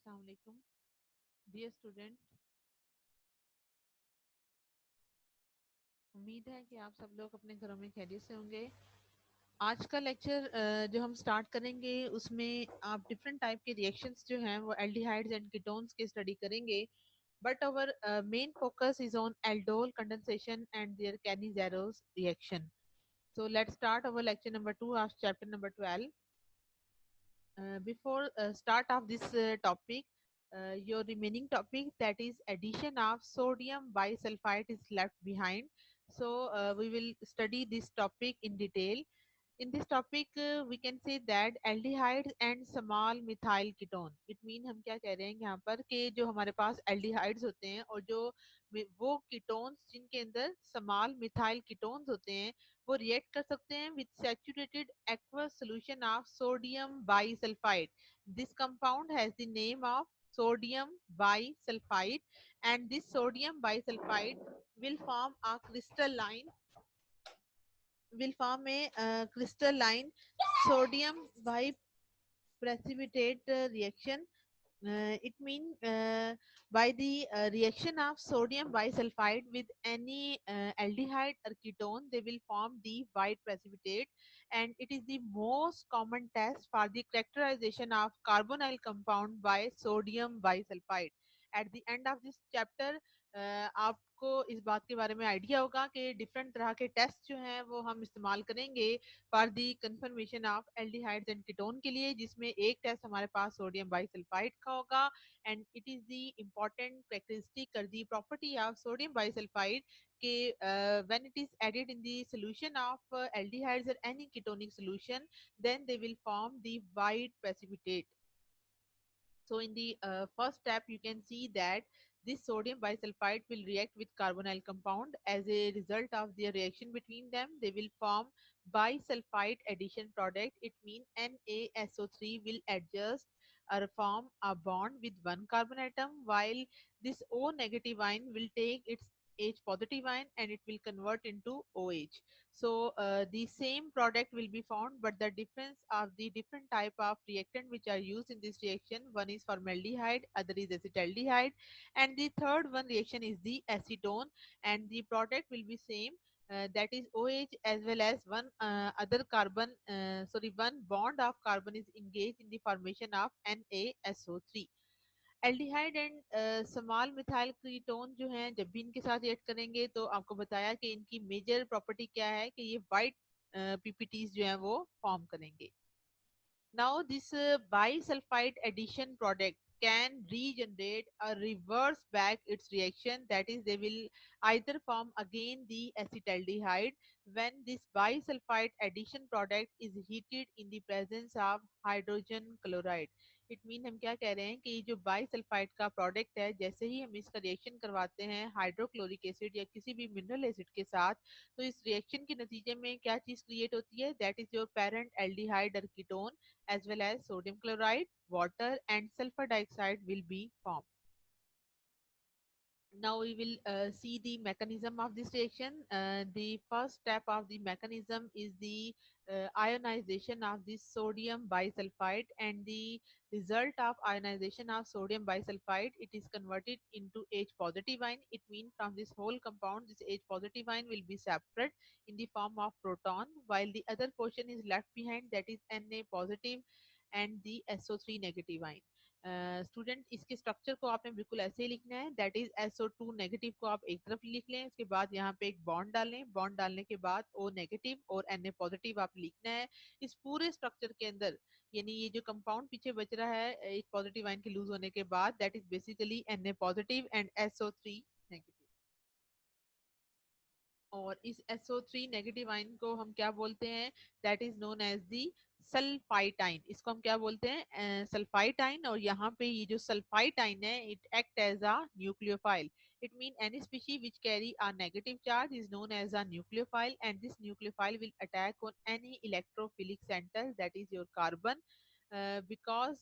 अस्सलाम वालेकुम dear student. उम्मीद है कि आप सब लोग अपने घरों में खैरियत से होंगे। आज का लेक्चर जो हम स्टार्ट करेंगे उसमें आप डिफरेंट टाइप के रिएक्शंस जो हैं वो एल्डिहाइड्स एंड कीटोन्स की स्टडी करेंगे। But our main focus is on aldol condensation and their Cannizzaro reaction. So let's start our lecture number 2 of chapter number 12. Before start of this topic, your remaining topic, that is addition of sodium bisulfite, is left behind. So we will study this topic in detail. In this topic we can say that aldehydes and small methyl ketone, it mean हम क्या कह रहे हैं यहाँ पर कि जो हमारे पास aldehydes होते हैं और जो वो ketones जिनके अंदर small methyl ketones होते हैं वो रिएक्ट कर सकते हैं with saturated aqueous solution of sodium bisulfite. This compound has the name of sodium bisulfite, and this sodium bisulfite will form a crystalline crystalline sodium biprecipitate reaction. It means by the reaction of sodium bisulfite with any aldehyde or ketone, they will form the white precipitate, and it is the most common test for the characterization of carbonyl compound by sodium bisulfite. At the end of this chapter, आपको इस बात के बारे में idea होगा कि different तरह के टेस्ट जो हैं वो हम इस्तेमाल करेंगे for the confirmation of aldehydes and ketone के लिए, जिसमें एक टेस्ट हमारे पास सोडियम बाइसल्फाइड का होगा, and it is the important characteristic और the property of sodium bisulphide के when it is added in the solution of aldehydes और any ketonic solution, then they will form the white precipitate. So in the first step, you can see that this sodium bisulfite will react with carbonyl compound. As a result of the reaction between them, they will form bisulfite addition product. It means NaSO3 will adjust or form a bond with one carbon atom, while this O negative ion will take its H positive ion and it will convert into OH. So the same product will be found, but the difference of the different type of reactant which are used in this reaction, one is formaldehyde, other is acetaldehyde, and the third one reaction is the acetone, and the product will be same. That is OH, as well as one other carbon, one bond of carbon is engaged in the formation of NaSO3. Aldehyde and small methyl ketone जो हैं जब भी इनके साथ react करेंगे तो आपको बताया कि इनकी मेजर प्रॉपर्टी क्या है कि ये वाइट पीपीटीज जो हैं वो फॉर्म करेंगे. Now this bisulfite addition product can regenerate or reverse back its reaction, that is they will either form again the acetaldehyde when this bisulfite addition product is heated in the presence of hydrogen chloride. It mean हम क्या कह रहे हैं कि ये जो bisulphide का product है, जैसे ही हम इसका रिएक्शन करवाते हैं हाइड्रोक्लोरिक एसिड या किसी भी मिनरल एसिड के साथ, तो इस रिएक्शन के नतीजे में क्या चीज क्रिएट होती है, that is your parent aldehyde और ketone as well as sodium chloride, water and sulfur dioxide will be formed. Now we will see the mechanism of this reaction. The first step of the mechanism is the ionization of this sodium bisulfite, and the result of ionization of sodium bisulfite, it is converted into H positive ion. It means from this whole compound this H positive ion will be separate in the form of proton, while the other portion is left behind, that is Na positive and the SO3 negative ion. Student इसके structure को आपने बिल्कुल ऐसे ही लिखना है, that is SO2 negative को आप एक तरफ लिख लें, उसके बाद यहाँ पे एक बॉन्ड डालें, बॉन्ड डालने के बाद O नेगेटिव और Na पॉजिटिव आप लिखना है इस पूरे स्ट्रक्चर के अंदर. यानी ये जो कंपाउंड पीछे बच रहा है एक पॉजिटिव आयन के लूज होने के बाद, that is basically Na positive and SO3 negative. और इस SO3 नेगेटिव आयन को हम क्या बोलते हैं, that is known as the sulphite ion. इसको हम क्या बोलते हैं, सल्फाइट आयन. और यहाँ पे ये जो सल्फाइट आयन है, it act as a nucleophile. It means any species which carry a negative charge is known as a nucleophile, and this nucleophile will attack on any electrophilic center, that is your carbon, because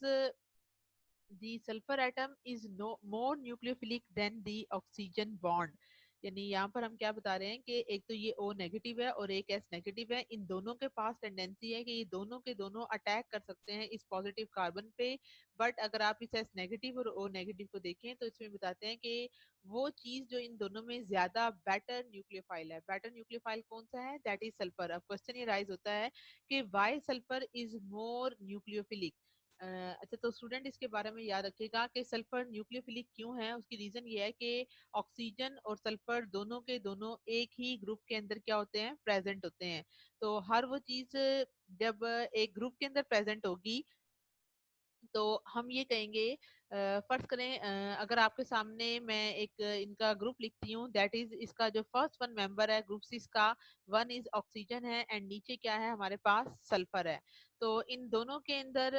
the sulfur atom is no more nucleophilic than the oxygen bond. यानी यहाँ पर हम क्या बता रहे हैं कि एक तो ये O नेगेटिव है और एक S नेगेटिव है, इन दोनों के पास टेंडेंसी है कि ये दोनों के दोनों अटैक कर सकते हैं इस पॉजिटिव कार्बन पे। बट अगर आप इस S नेगेटिव और O नेगेटिव को देखें तो इसमें बताते हैं कि वो चीज जो इन दोनों में ज्यादा बेटर न्यूक्लियोफाइल है, बेटर न्यूक्लियोफाइल कौन सा है, दैट इज सल्फर। अब क्वेश्चन ये राइज होता है कि why sulphur is more nucleophilic. अच्छा, तो स्टूडेंट इसके बारे में याद रखिएगा कि सल्फर न्यूक्लियोफिलिक क्यों है। उसकी रीजन ये है कि ऑक्सीजन और सल्फर दोनों के दोनों एक ही ग्रुप के अंदर क्या होते हैं, प्रेजेंट होते हैं। तो हर वो चीज जब एक ग्रुप के अंदर प्रेजेंट होगी तो हम ये कहेंगे, फर्ज करें अगर आपके सामने मैं एक इनका ग्रुप लिखती हूँ, दैट इज इसका जो फर्स्ट वन मेंबर है ग्रुप सी का, वन इज ऑक्सीजन है एंड नीचे क्या है हमारे पास, सल्फर है। तो इन दोनों के अंदर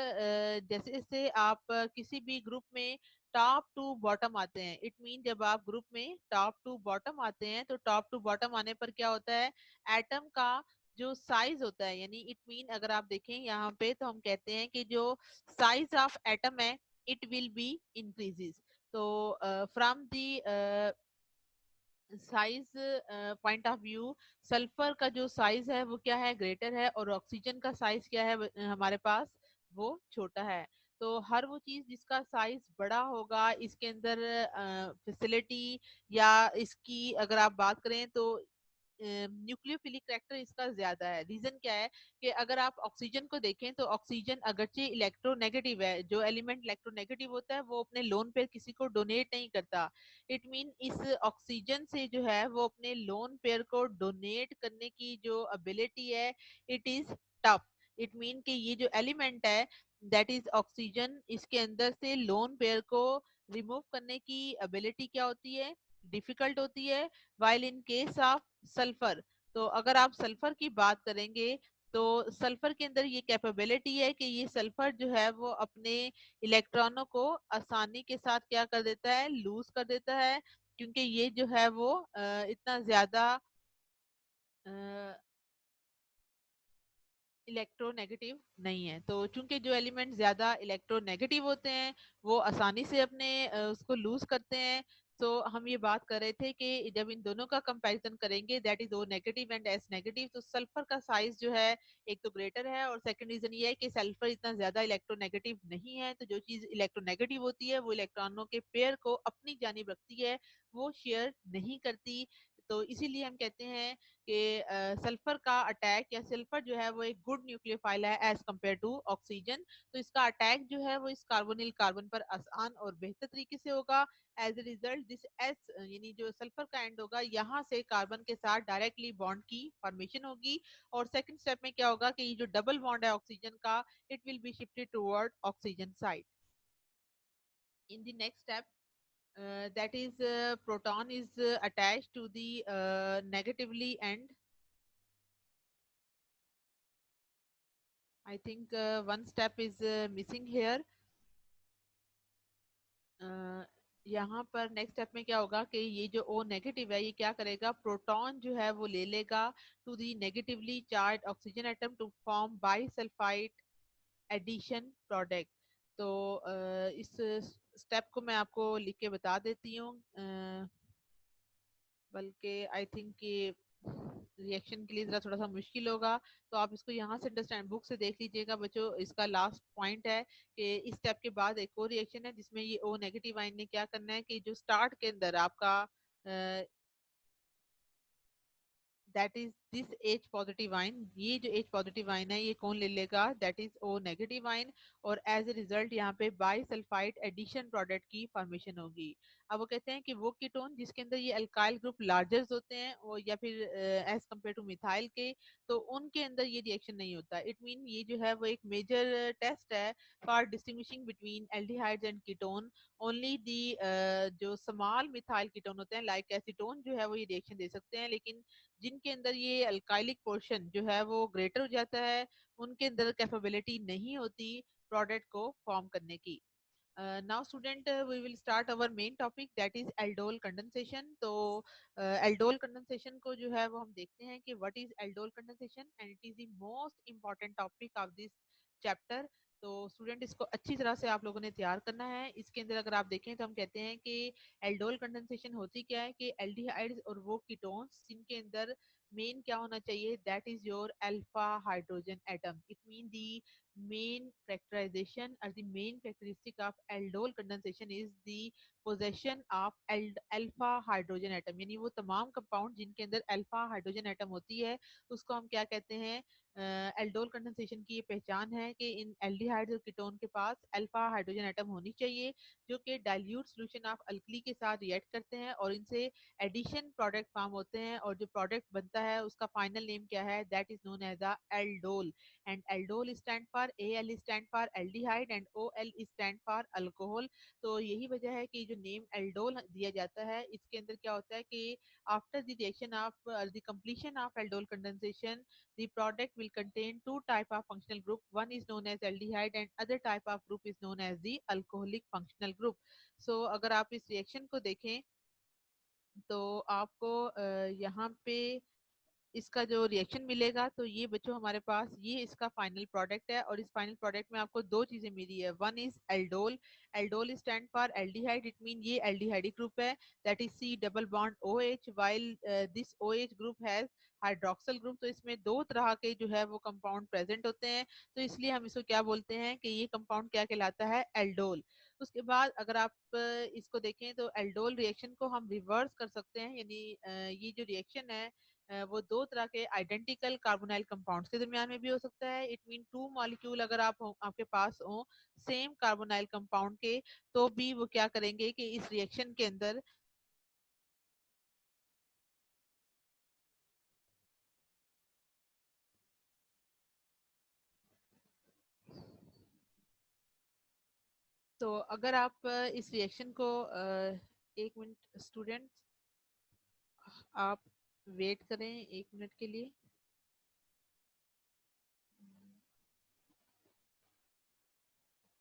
जैसे जैसे आप किसी भी ग्रुप में टॉप टू बॉटम आते हैं, इट मीन जब आप ग्रुप में टॉप टू बॉटम आते हैं तो टॉप टू बॉटम आने पर क्या होता है, एटम का जो साइज होता है, यानी इट मीन अगर आप देखें यहाँ पे तो हम कहते हैं कि जो size of atom है it will be increases। तो from the size point of view, sulphur का जो साइज है वो क्या है, ग्रेटर है, और ऑक्सीजन का साइज क्या है हमारे पास, वो छोटा है। तो हर वो चीज जिसका साइज बड़ा होगा इसके अंदर फैसिलिटी या इसकी अगर आप बात करें तो न्यूक्लियोफिलिक करेक्टर इसका ज्यादा है। रीजन क्या है कि अगर आप ऑक्सीजन को देखें तो ऑक्सीजन अगरचे इलेक्ट्रोनेगेटिव है, जो एलिमेंट इलेक्ट्रोनेगेटिव होता है वो अपने लोन पेयर किसी को डोनेट नहीं करता। इट मीन इस ऑक्सीजन से जो है वो अपने लोन पेयर को डोनेट करने की जो एबिलिटी है, it is tough. It mean कि ये जो एलिमेंट है दैट इज ऑक्सीजन, इसके अंदर से लोन पेयर को रिमूव करने की एबिलिटी क्या होती है, डिफिकल्ट होती है। While in case of sulphur, तो अगर आप सल्फर की बात करेंगे तो सल्फर के अंदर ये कैपेबिलिटी है कि ये सल्फर जो है वो अपने इलेक्ट्रॉनों को आसानी के साथ क्या कर देता है, लूज कर देता है, क्योंकि ये जो है वो इतना ज्यादा इलेक्ट्रोनेगेटिव नहीं है। तो चूंकि जो एलिमेंट ज्यादा इलेक्ट्रोनेगेटिव होते हैं वो आसानी से अपने उसको लूज करते हैं। तो हम ये बात कर रहे थे कि जब इन दोनों का कंपैरिजन करेंगे that is O negative and S negative, तो सल्फर का साइज जो है एक तो ग्रेटर है, और सेकंड रीजन ये है कि सल्फर इतना ज्यादा इलेक्ट्रोनेगेटिव नहीं है। तो जो चीज इलेक्ट्रोनेगेटिव होती है वो इलेक्ट्रॉनों के पेयर को अपनी जानिब रखती है, वो शेयर नहीं करती। तो इसीलिए हम कहते हैं कि सल्फर का अटैक या सल्फर जो है वो एक गुड न्यूक्लियोफाइल है एज कम्पेयर टू ऑक्सीजन। तो इसका अटैक जो है वो इस कार्बोनिल कार्बन पर आसान और बेहतर तरीके से होगा। As a result this S यानी जो सल्फर का एंड होगा यहाँ से कार्बन के साथ डायरेक्टली बॉन्ड की फॉर्मेशन होगी, और सेकंड स्टेप में क्या होगा कि ये जो डबल बॉन्ड है ऑक्सीजन का, it will be shifted toward oxygen side. In the next step, that is proton is attached to the negatively end. I think one step is missing here. uh, यहाँ पर next step में क्या होगा कि ये जो O negative है ये क्या करेगा, प्रोटॉन जो है वो ले लेगा to the negatively charge oxygen atom to form bisulphide addition product. तो इस स्टेप को मैं आपको लिख के बता देती हूँ, बल्कि आई थिंक कि रिएक्शन के लिए जरा थोड़ा सा मुश्किल होगा। तो आप इसको यहाँ से अंडरस्टैंड बुक से देख लीजिएगा बच्चों। इसका लास्ट पॉइंट है कि इस स्टेप के बाद एक और रिएक्शन है जिसमें ये ओ नेगेटिव आयन ने क्या करना है कि जो स्टार्ट के अंदर आपका that is this H positive ion, ये जो एच पॉजिटिव आइन है ये कौन ले लेगा, that is O negative ion, और एज ए रिजल्ट यहाँ पे बाईसल्फाइड एडिशन प्रोडक्ट की फॉर्मेशन होगी। अब वो कहते हैं कि वो कीटोन जिसके अंदर ये अल्काइल ग्रुप लार्जेस्ट होते हैं और या फिर एज कम्पेयर टू मिथाइल के, तो उनके अंदर ये रिएक्शन नहीं होता। इट मीन ये जो है वो एक मेजर टेस्ट है for distinguishing between aldehydes and ketone. Only the जो स्मॉल मिथाइल कीटोन होते हैं लाइक एसीटोन जो है वो ये रिएक्शन दे सकते हैं, लेकिन जिनके अंदर ये अल्काइलिक पोर्शन जो है वो ग्रेटर हो जाता है उनके अंदर कैपेबिलिटी नहीं होती प्रोडक्ट को फॉर्म करने की। Now student we will start our main topic that is aldol condensation. तो एल्डोल कंडेंसेशन को जो है वो हम देखते हैं कि what is aldol condensation, and it is the most important topic of this chapter. तो स्टूडेंट इसको अच्छी तरह से आप लोगों ने तैयार करना है। इसके अंदर अगर आप देखें तो हम कहते हैं कि एल्डोल कंडेंसेशन होती क्या है कि एल्डिहाइड्स और वो कीटोन्स जिनके अंदर मेन क्या होना चाहिए, that is your alpha hydrogen atom. It mean the main characterization or the main characteristic of aldol condensation is the possession of alpha hydrogen atom, यानी वो तमाम कंपाउंड जिनके अंदर अल्फा हाइड्रोजन एटम होती है उसको हम क्या कहते हैं, एल्डोल कंडेंसेशन की ये पहचान है कि इन एल्डिहाइड्स और कीटोन के पास अल्फा हाइड्रोजन एटम होनी चाहिए जो कि डाइल्यूट सॉल्यूशन ऑफ अल्कली के साथ रिएक्ट करते हैं और इनसे एडिशन प्रोडक्ट फॉर्म होते हैं और जो प्रोडक्ट बनता है उसका फाइनल नेम क्या है, that is known as a aldol. And aldol stand for, L stand for aldehyde and O L stand for alcohol. तो यही वजह है कि जो नेम एल्डोल दिया जाता है इसके अंदर क्या होता है कि after the reaction of the completion of aldol condensation, the product will contain two type of functional group. One is known as aldehyde and other type of group is known as the alcoholic functional group. So अगर आप इस reaction को देखें तो आपको यहाँ पे इसका जो रिएक्शन मिलेगा तो ये बच्चों हमारे पास ये इसका फाइनल प्रोडक्ट है और इस फाइनल प्रोडक्ट में आपको दो चीजें मिली है। One is aldol, aldol stand for aldehyde, it mean ये एल्डिहाइडिक ग्रुप है, that is C double bond O H, while this O H group has hydroxyl group. तो इसमें दो तरह के जो है वो कंपाउंड प्रेजेंट होते हैं, तो इसलिए हम इसको क्या बोलते हैं कि ये कंपाउंड क्या कहलाता है, एल्डोल। उसके बाद अगर आप इसको देखें तो एल्डोल रिएक्शन को हम रिवर्स कर सकते हैं, यानी ये जो रिएक्शन है वो दो तरह के आइडेंटिकल कार्बोनाइल कंपाउंड्स के दरमियान में भी हो सकता है। इट मीन टू मॉलिक्यूल अगर आपके पास हो सेम कार्बोनाइल कंपाउंड के, तो भी वो क्या करेंगे कि इस रिएक्शन के अंदर तो अगर आप इस रिएक्शन को एक मिनट स्टूडेंट, आप वेट करें एक मिनट के लिए।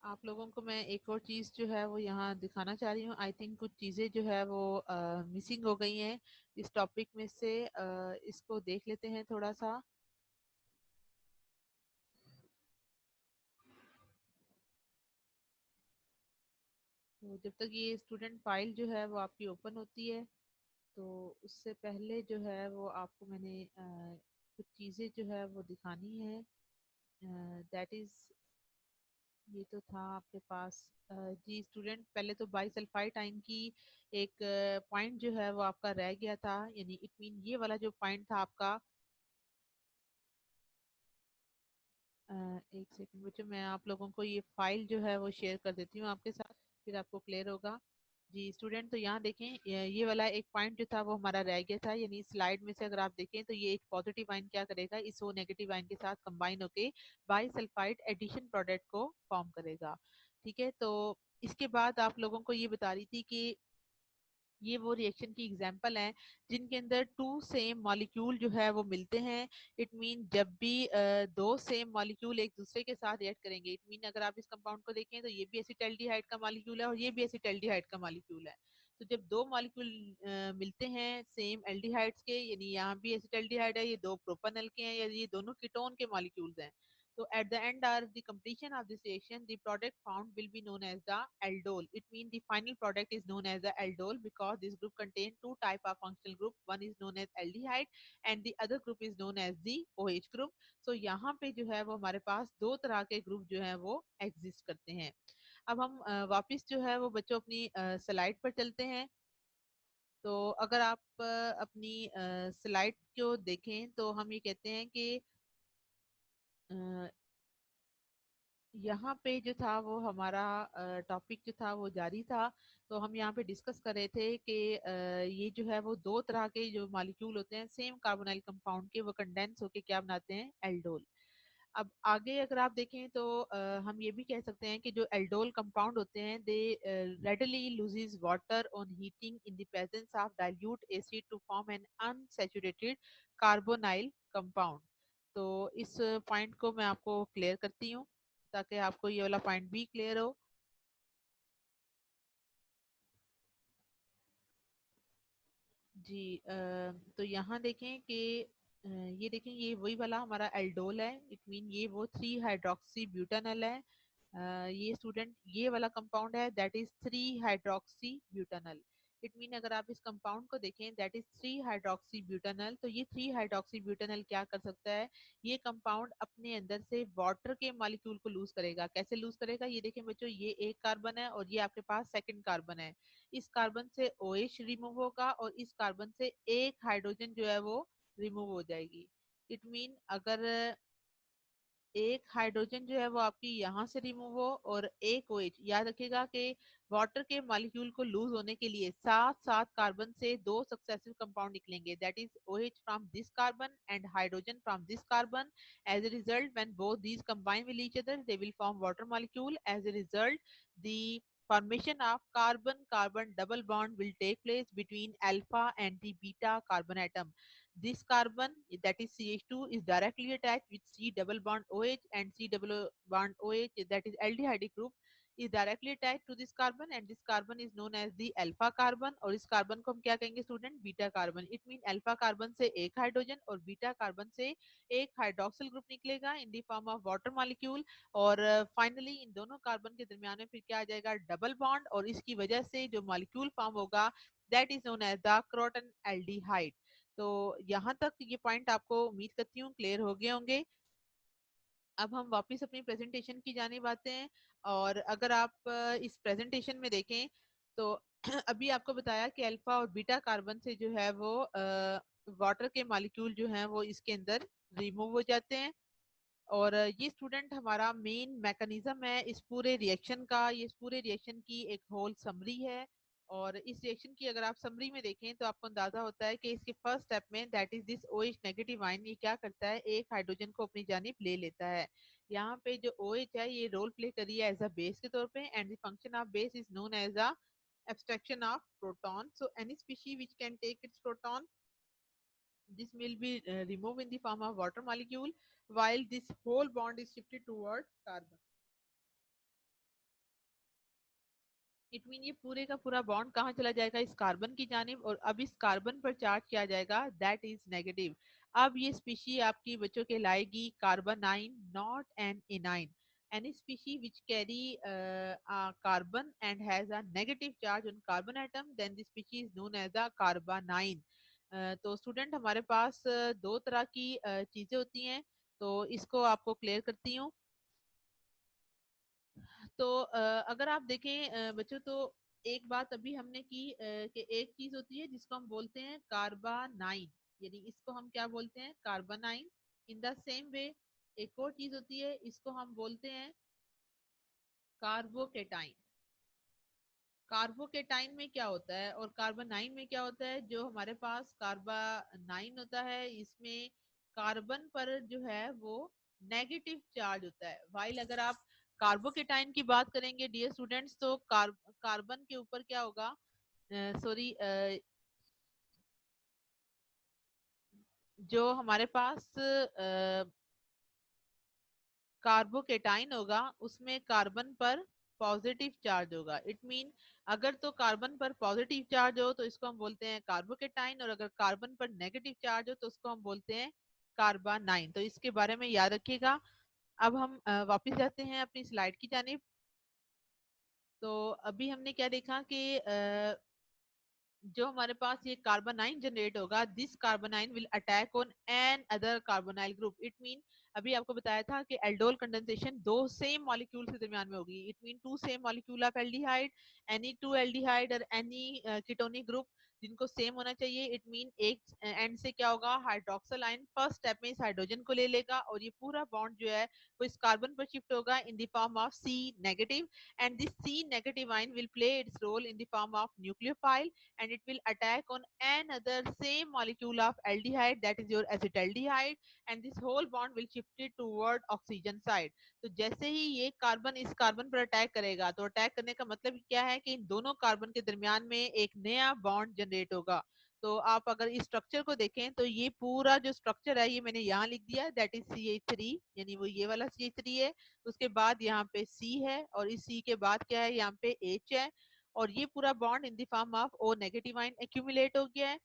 आप लोगों को मैं एक और चीज जो है वो यहाँ दिखाना चाह रही हूँ। आई थिंक कुछ चीजें जो है वो मिसिंग हो गई हैं इस टॉपिक में से। इसको देख लेते हैं थोड़ा सा। तो जब तक ये स्टूडेंट फाइल जो है वो आपकी ओपन होती है तो उससे पहले जो है वो आपको मैंने कुछ चीजें जो है वो दिखानी है। दैट इज, ये तो था आपके पास। जी स्टूडेंट, पहले तो बाइसल्फाइड आयन की एक पॉइंट जो है वो आपका रह गया था, यानी इट मीन ये वाला जो पॉइंट था आपका। एक सेकंड बच्चों, मैं आप लोगों को ये फाइल जो है वो शेयर कर देती हूँ आपके साथ, फिर आपको क्लियर होगा। जी स्टूडेंट, तो यहाँ देखें ये वाला एक पॉइंट जो था वो हमारा रह गया था, यानी स्लाइड में से अगर आप देखें तो ये एक पॉजिटिव आयन क्या करेगा, इस ओ नेगेटिव आयन के साथ कंबाइन होके बाइसल्फाइड एडिशन प्रोडक्ट को फॉर्म करेगा। ठीक है, तो इसके बाद आप लोगों को ये बता रही थी कि ये वो रिएक्शन की एग्जांपल हैं जिनके अंदर टू सेम मॉलिक्यूल जो है वो मिलते हैं। इट मीन जब भी दो सेम मॉलिक्यूल एक दूसरे के साथ रिएक्ट करेंगे, इट मीन अगर आप इस कंपाउंड को देखें तो ये भी एसिटाल्डिहाइड का मॉलिक्यूल है और ये भी एसिटाल्डिहाइड का मॉलिक्यूल है। तो जब दो मॉलिक्यूल मिलते हैं सेम एल्डिहाइड्स के, यानी यहाँ भी एसिटाल्डिहाइड है, ये दो प्रोपेनॉल के हैं या ये दोनों कीटोन के मॉलिक्यूल्स हैं, so at the end or the completion of this reaction, the product found will be known as the aldol. It means the final product is known as the aldol because this group contains two type of functional group. One is known as aldehyde and the other group is known as the OH group. So यहाँ पे जो है वो हमारे पास दो तरह के group जो है वो एग्जिस्ट करते हैं। अब हम वापस जो है वो बच्चों अपनी स्लाइड पर चलते हैं। तो अगर आप अपनी स्लाइड को देखें तो हम ये कहते हैं कि यहाँ पे जो था वो हमारा टॉपिक जो था वो जारी था। तो हम यहाँ पे डिस्कस कर रहे थे कि ये जो है वो दो तरह के जो मॉलिक्यूल होते हैं सेम कार्बोनाइल कंपाउंड के, वो कंडेंस होके क्या बनाते हैं, एल्डोल। अब आगे अगर आप देखें तो हम ये भी कह सकते हैं कि जो एल्डोल कंपाउंड होते हैं they readily loses water on heating in the presence of dilute acid to form an unsaturated carbonyl compound. तो इस पॉइंट को मैं आपको क्लियर करती हूँ ताकि आपको ये वाला पॉइंट भी क्लियर हो। जी तो यहाँ देखें कि ये देखें ये वही वाला हमारा एल्डोल है। इट मीन ये वो थ्री हाइड्रोक्सी ब्यूटानल है ये स्टूडेंट ये वाला कंपाउंड है, that is 3 hydroxy butanal. It mean अगर आप इस कंपाउंड को देखें, दैट इज 3 हाइड्रोक्सी ब्यूटानल। तो ये 3 हाइड्रोक्सी ब्यूटानल क्या कर सकता है, ये कंपाउंड अपने अंदर से वाटर के मॉलिक्यूल को लूज करेगा। कैसे लूज करेगा, ये देखें बच्चों, ये एक कार्बन है और ये आपके पास सेकंड कार्बन है। इस कार्बन से OH रिमूव होगा और इस कार्बन से एक हाइड्रोजन जो है वो रिमूव हो जाएगी। इट मीन अगर एक हाइड्रोजन जो है वो आपकी यहाँ से रिमूव हो और एक OH, याद रखिएगा कि वाटर के मॉलिक्यूल को लूज होने के लिए सात सात कार्बन से दो सक्सेसिव कंपाउंड निकलेंगे, that is OH from this carbon and hydrogen from this carbon. As a result when both these combine with each other they will form water molecule. As a result, the formation of carbon carbon double bond will take place between alpha and the beta carbon atom. This carbon, that is CH2, is directly attached with C double bond OH, and C double bond OH, that is aldehyde group, is directly attached to this carbon, and this carbon is known as the alpha carbon. और इस carbon को हम क्या कहेंगे student, beta carbon. It mean alpha carbon से एक hydrogen और beta carbon से एक हाइड्रोक्सिल ग्रुप निकलेगा इन the form of water molecule. और फाइनली इन दोनों कार्बन के दरमियान में फिर क्या आ जाएगा, डबल बॉन्ड, और इसकी वजह से जो मॉलिक्यूल फॉर्म होगा that is known as the croton aldehyde. तो यहाँ तक ये पॉइंट आपको उम्मीद करती हूँ क्लियर हो गए होंगे। अब हम वापस अपनी प्रेजेंटेशन की जानिब आते हैं। और अगर आप इस प्रेजेंटेशन में देखें तो अभी आपको बताया कि अल्फा और बीटा कार्बन से जो है वो वाटर के मॉलिक्यूल जो हैं वो इसके अंदर रिमूव हो जाते हैं। और ये स्टूडेंट हमारा मेन मैकेनिज्म है इस पूरे रिएक्शन का, ये इस पूरे रिएक्शन की एक होल समरी है। और इस रिएक्शन की अगर आप समरी में देखें तो आपको अंदाजा होता है कि इसके फर्स्ट स्टेप में that is this OH negative ion, ये क्या करता है, एक हाइड्रोजन को अपनी जानिब ले लेता है। यहाँ पे जो OH है ये रोल प्ले करी है एज अ बेस के तौर पे, and the function of base is known as a abstraction of proton. So any species which can take its proton, this will be removed in the form of water molecule, while this whole bond is shifted towards carbon. It mean ये पूरे का पूरा bond कहाँ चला जाएगा, इस carbon की जानिब, और अब इस कार्बन पर चार्ज किया जाएगा दैट इज नेगेटिव। अब ये स्पीशी आपकी बच्चों के लाएगी carbanion not an A9. any species which carry a carbon and has a negative charge on carbon atom, then the species is known as a carbonine. तो student हमारे पास दो तरह की चीजें होती हैं, तो इसको आपको क्लियर करती हूँ। तो अगर आप देखें बच्चों, तो एक बात अभी हमने की कि एक चीज होती है जिसको हम बोलते हैं कार्बानाइन, यानी इसको हम क्या बोलते हैं, कार्बानाइन। इन द सेम वे एक और चीज होती है, इसको हम बोलते हैं कार्बोकेटाइन। कार्बोकेटाइन में क्या होता है और कार्बोनाइन में क्या होता है, जो हमारे पास कार्बोनाइन होता है इसमें कार्बन पर जो है वो नेगेटिव चार्ज होता है। वाइल अगर आप कार्बोकेटाइन की बात करेंगे डियर स्टूडेंट्स, तो कार्बन के ऊपर क्या होगा, सॉरी, जो हमारे पास कार्बोकेटाइन होगा उसमें कार्बन पर पॉजिटिव चार्ज होगा। इट मीन अगर तो कार्बन पर पॉजिटिव चार्ज हो तो इसको हम बोलते हैं कार्बोकेटाइन, और अगर कार्बन पर नेगेटिव चार्ज हो तो उसको हम बोलते हैं कार्बानाइन। तो इसके बारे में याद रखिएगा। अब हम वापस जाते हैं अपनी स्लाइड की जानिब। तो अभी हमने क्या देखा कि जो हमारे पास ये कार्बोनाइन जनरेट होगा, this carbanion will attack on an other carbonyl group. It mean अभी आपको बताया था कि एल्डोल कंडेंसेशन दो सेम मॉलिक्यूल के दरमियान में होगी। It mean two same molecule of aldehyde, any two aldehyde और एनी कीटोनिक ग्रुप जिनको सेम होना चाहिए। इट मीन एक एंड से क्या होगा, हाइड्रोक्सिल आयन फर्स्ट स्टेप में इस हाइड्रोजन को ले लेगा और ये पूरा बॉन्ड जो है वो इस कार्बन पर शिफ्ट होगा in the form of C negative, and this C negative ion will play its role in the form of nucleophile, and it will attack on another same molecule of aldehyde, that is your acetaldehyde, and this whole bond will shift it toward oxygen side. तो जैसे ही ये carbon इस carbon पर attack करेगा, तो attack करने का मतलब क्या है कि इन दोनों कार्बन के दरमियान में एक नया बॉन्ड जनरेट होगा। तो आप अगर इस स्ट्रक्चर को देखें तो ये पूरा जो स्ट्रक्चर है ये मैंने यहाँ लिख दिया, दैट इज CH3, यानी वो ये वाला CH3 है। उसके बाद यहाँ पे C है और इस C के बाद क्या है, यहाँ पे H है, और ये पूरा bond in the form of O negative ion accumulate हो गया है।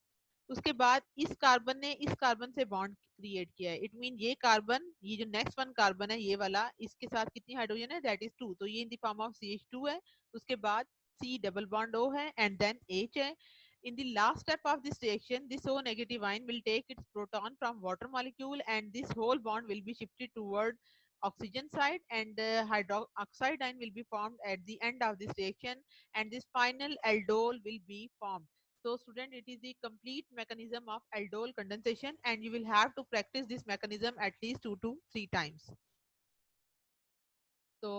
उसके बाद इस कार्बन ने इस कार्बन से बॉन्ड क्रिएट किया है। इट मीन ये कार्बन, ये जो नेक्स्ट वन कार्बन है ये वाला, इसके साथ कितनी हाइड्रोजन है, दैट इज 2, तो ये इन द फॉर्म ऑफ CH2 है। उसके बाद C डबल बॉन्ड O है एंड देन H है। In the last step of this reaction, this O negative ion will take its proton from water molecule and this whole bond will be shifted toward oxygen side, and hydroxide ion will be formed at the end of this reaction, and this final aldol will be formed. So student, it is the complete mechanism of aldol condensation and you will have to practice this mechanism at least 2 to 3 times. तो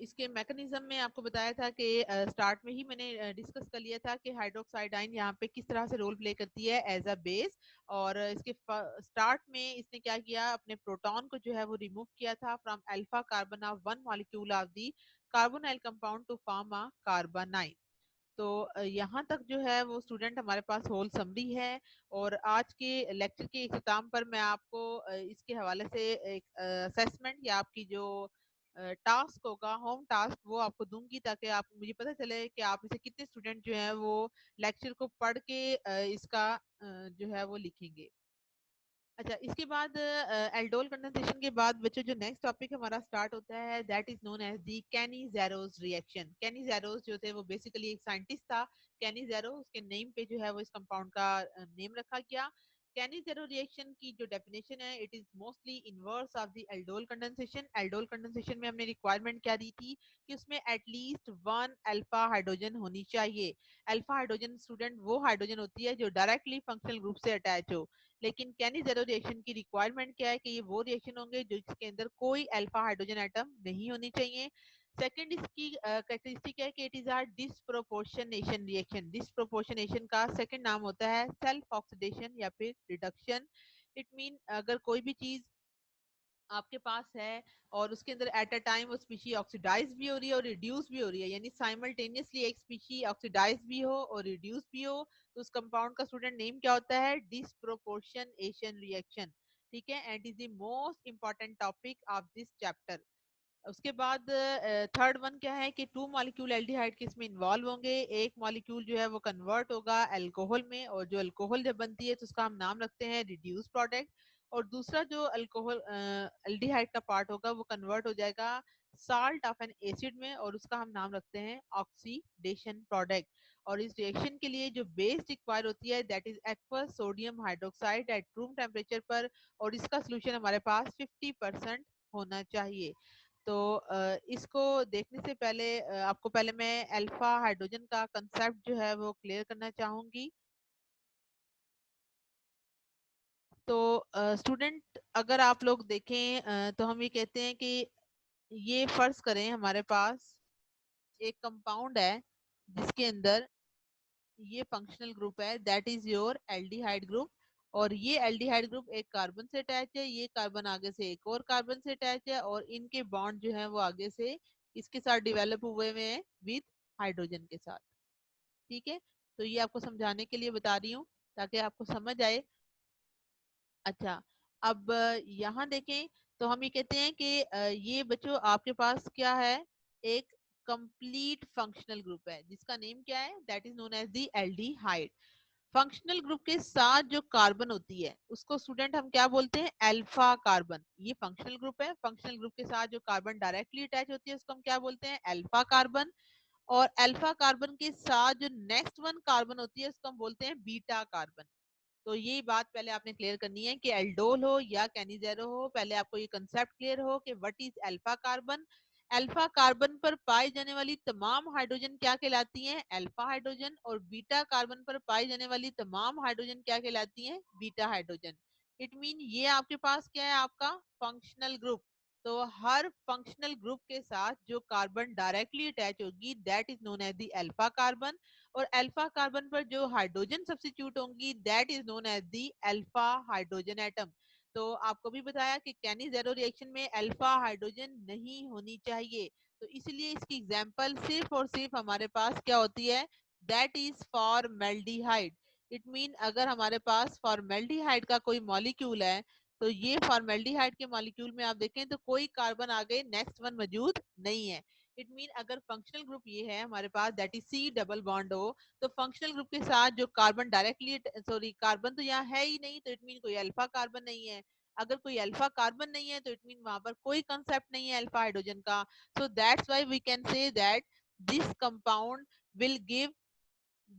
इसके mechanism में आपको बताया था कि start में ही मैंने discuss कर लिया था कि हाइड्रोक्साइड आयन यहाँ पे किस तरह से रोल प्ले करती है एज अ बेस। और इसके स्टार्ट में इसने क्या किया, अपने प्रोटॉन को जो है वो रिमूव किया था from alpha carbon of one molecule of the carbonyl compound to form a carbanion. तो यहाँ तक जो है वो स्टूडेंट हमारे पास होल समरी है। और आज के लेक्चर के इख्तिताम पर मैं आपको इसके हवाले से एक असेसमेंट या आपकी जो टास्क होगा, होम टास्क, वो आपको दूंगी ताकि आप मुझे पता चले कि आप इसे कितने स्टूडेंट जो है वो लेक्चर को पढ़ के इसका जो है वो लिखेंगे। अच्छा, इसके बाद एल्डोल कंडेंसेशन के बाद बच्चों जो नेक्स्ट टॉपिक हमारा स्टार्ट होता है that is known as the Cannizzaro reaction. Cannizzaro जो थे वो बेसिकली एक साइंटिस्ट था। कैनी-ज़ेरो उसके नेम पे जो है वो इस कंपाउंड का नेम रखा गया। कैनी-ज़ेरो रिएक्शन की जो डेफिनेशन है, it is mostly inverse of the aldol condensation. Aldol condensation में हमने रिक्वायरमेंट क्या दी थी कि उसमें एटलीस्ट 1 अल्फा हाइड्रोजन होनी चाहिए। अल्फा हाइड्रोजन स्टूडेंट वो हाइड्रोजन होती है जो डायरेक्टली फंक्शनल ग्रुप से अटैच हो। लेकिन कैनी-ज़ेरो रिएक्शन की रिक्वायरमेंट क्या है कि ये वो रिएक्शन होंगे जो इसके अंदर कोई अल्फा हाइड्रोजन एटम नहीं होनी चाहिए। सेकंड इसकी कैरेक्टरिस्टिक है कि it is a disproportionation reaction. Disproportionation का सेकंड नाम होता है सेल्फ ऑक्सीडेशन या फिर रिडक्शन। इट मीन अगर कोई भी चीज आपके पास है और उसके अंदर एट अ टाइम वो स्पीशी ऑक्सीडाइज भी हो रही है और रिड्यूस भी हो रही है, यानी साइमल्टेनियसली एक स्पीशी ऑक्सीडाइज भी हो और रिड्यूस भी हो, तो उस कंपाउंड का स्टूडेंट नेम क्या होता है, डिस्प्रोपोर्शनेशन रिएक्शन। ठीक है, and is the most important topic of this chapter. उसके बाद थर्ड वन क्या है कि 2 मॉलिक्यूल एल्डिहाइड के इसमें इन्वॉल्व होंगे। एक मॉलिक्यूल जो है वो कन्वर्ट होगा अल्कोहल में, और जो अल्कोहल जब बनती है तो उसका हम नाम रखते हैं रिड्यूस प्रोडक्ट। और दूसरा जो अल्कोहल एल्डिहाइड का पार्ट होगा वो कन्वर्ट हो जाएगा साल्ट ऑफ एन एसिड में, और उसका हम नाम रखते हैं ऑक्सीडेशन प्रोडक्ट। और इस रिएक्शन के लिए जो बेस रिक्वायर होती है that is aqueous sodium hydroxide at room temperature पर, और इसका सोल्यूशन हमारे पास 50% होना चाहिए। तो इसको देखने से पहले आपको पहले मैं अल्फा हाइड्रोजन का कंसेप्ट जो है वो क्लियर करना चाहूंगी। तो स्टूडेंट अगर आप लोग देखें तो हम ये कहते हैं कि ये फर्ज करें हमारे पास एक कंपाउंड है जिसके अंदर ये फंक्शनल ग्रुप है that is your aldehyde group. और ये एल्डिहाइड ग्रुप एक कार्बन से अटैच है, ये कार्बन आगे से एक और कार्बन से अटैच है, और इनके बॉन्ड जो है वो आगे से इसके साथ डेवलप हुए हुए हैं विद हाइड्रोजन के साथ। ठीक है, तो ये आपको समझाने के लिए बता रही हूँ ताकि आपको समझ आए। अच्छा, अब यहाँ देखें तो हम ये कहते हैं कि ये बच्चों आपके पास क्या है, एक कंप्लीट फंक्शनल ग्रुप है जिसका नेम क्या है, that is known as the aldehyde. Functional group के साथ जो कार्बन होती है उसको स्टूडेंट हम क्या बोलते हैं, अल्फा कार्बन। ये फंक्शनल ग्रुप है, फंक्शनल ग्रुप के साथ जो कार्बन डायरेक्टली अटैच होती है उसको हम क्या बोलते हैं, अल्फा कार्बन। और अल्फा कार्बन के साथ जो नेक्स्ट वन कार्बन होती है उसको हम बोलते हैं बीटा कार्बन। तो ये बात पहले आपने क्लियर करनी है कि एल्डोल हो या कैनिजेरो हो, पहले आपको ये कंसेप्ट क्लियर हो कि what is alpha carbon. Alpha carbon पर पाई जाने वाली तमाम हाइड्रोजन क्या कहलाती हैं, अल्फा हाइड्रोजन। और बीटा कार्बन पर पाई जाने वाली तमाम हाइड्रोजन क्या कहलाती हैं, बीटा हाइड्रोजन। इट मीन ये आपके पास क्या है, आपका फंक्शनल ग्रुप। तो हर फंक्शनल ग्रुप के साथ जो कार्बन डायरेक्टली अटैच होगी that is known as the alpha carbon. और अल्फा कार्बन पर जो हाइड्रोजन सब्स्टिट्यूट होंगी that is known as the alpha hydrogen atom. तो आपको भी बताया कि कैनी-ज़ेरो रिएक्शन में अल्फा हाइड्रोजन नहीं होनी चाहिए, तो इसलिए इसकी एग्जांपल सिर्फ और सिर्फ हमारे पास क्या होती है, that is formaldehyde. It mean अगर हमारे पास फॉर्मेल्डिहाइड का कोई मॉलिक्यूल है तो ये फॉर्मेल्डिहाइड के मॉलिक्यूल में आप देखें तो कोई कार्बन आगे नेक्स्ट वन मौजूद नहीं है। इट मीन अगर फंक्शनल ग्रुप ये है हमारे पास that is C double bond हो, तो फंक्शनल ग्रुप के साथ जो कार्बन डायरेक्टली, सॉरी कार्बन तो यहाँ है ही नहीं, तो इट मीन कोई अल्फा कार्बन नहीं है। अगर कोई अल्फा कार्बन नहीं है तो इट मीन वहां पर कोई कंसेप्ट नहीं है अल्फा हाइड्रोजन का। So that's why we can say that this compound will give